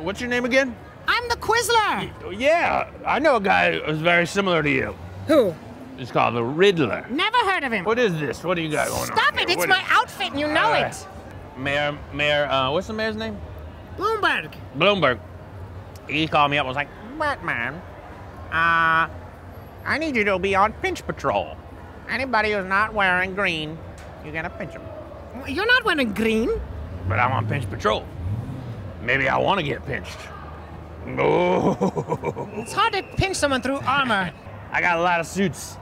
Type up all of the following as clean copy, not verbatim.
What's your name again? I'm the Quizler. Yeah, I know a guy who's very similar to you. Who? It's called the Riddler. Never heard of him. What is this? What do you got going on? Stop it! It's my outfit, and you know it. Mayor, what's the mayor's name? Bloomberg. Bloomberg. He called me up and was like, Batman, I need you to be on pinch patrol. Anybody who's not wearing green, you're gonna pinch them. You're not wearing green. But I'm on pinch patrol. Maybe I want to get pinched. Oh. It's hard to pinch someone through armor. I got a lot of suits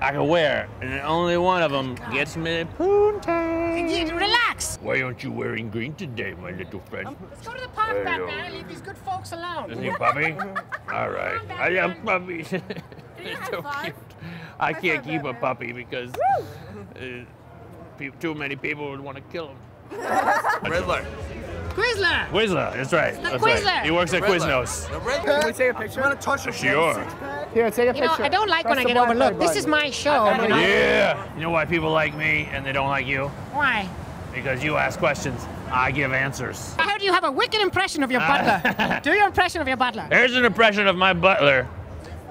I can wear, and only one of them gets me poontang. Relax. Why aren't you wearing green today, my little friend? Let's go to the park, Batman. Leave these good folks alone. Is he a puppy? All right. I am puppy. It's so cute. I can't keep a puppy because too many people would want to kill him. Riddler. Quizler. Quizler, that's right. The That's Quizler. right. He works at Quiznos. Can we take a picture? I'm gonna touch your Sure. Here, take a You know, I don't like when I get overlooked. This is my show. You know? Yeah. You know why people like me and they don't like you? Why? Because you ask questions, I give answers. I heard you have a wicked impression of your butler. Do your impression of your butler. Here's an impression of my butler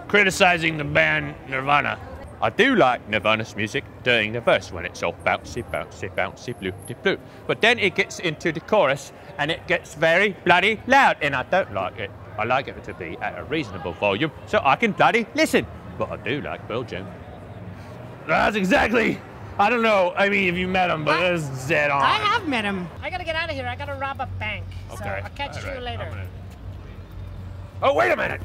criticizing the band Nirvana. I do like Nirvana's music during the verse when it's all bouncy, bouncy, bouncy, blue. But then it gets into the chorus and it gets very bloody loud, and I don't like it. I like it to be at a reasonable volume so I can bloody listen. But I do like Bill Jones. That's exactly. I don't know. I mean, if you met him, but that's dead on. I have met him. I gotta get out of here. I gotta rob a bank. Okay. So I'll catch you later. Oh, wait a minute.